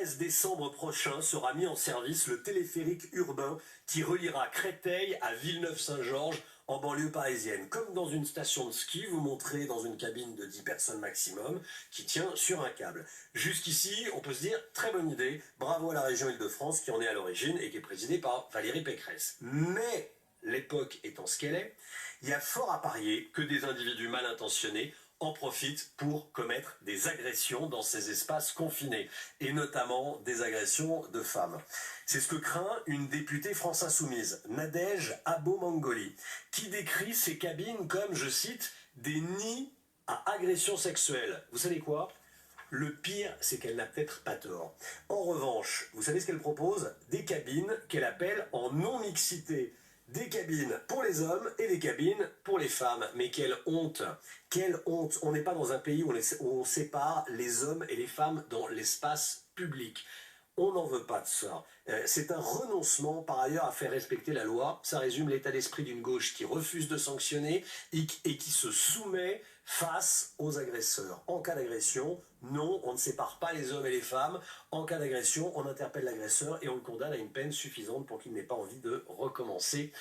13 décembre prochain sera mis en service le téléphérique urbain qui reliera Créteil à Villeneuve-Saint-Georges en banlieue parisienne. Comme dans une station de ski, vous montrez dans une cabine de 10 personnes maximum qui tient sur un câble. Jusqu'ici, on peut se dire, très bonne idée, bravo à la région Île-de-France qui en est à l'origine et qui est présidée par Valérie Pécresse. Mais, l'époque étant ce qu'elle est, il y a fort à parier que des individus mal intentionnés en profitent pour commettre des agressions dans ces espaces confinés, et notamment des agressions de femmes. C'est ce que craint une députée France Insoumise, Nadège Abo-Mangoli, qui décrit ces cabines comme, je cite, des nids à agressions sexuelles. Vous savez quoi ? Le pire, c'est qu'elle n'a peut-être pas tort. En revanche, vous savez ce qu'elle propose ? Des cabines qu'elle appelle en non-mixité. Des cabines pour les hommes et des cabines pour les femmes. Mais quelle honte! Quelle honte! On n'est pas dans un pays où on sépare les hommes et les femmes dans l'espace public. On n'en veut pas de ça. C'est un renoncement par ailleurs à faire respecter la loi. Ça résume l'état d'esprit d'une gauche qui refuse de sanctionner et qui se soumet face aux agresseurs. En cas d'agression, non, on ne sépare pas les hommes et les femmes. En cas d'agression, on interpelle l'agresseur et on le condamne à une peine suffisante pour qu'il n'ait pas envie de recommencer.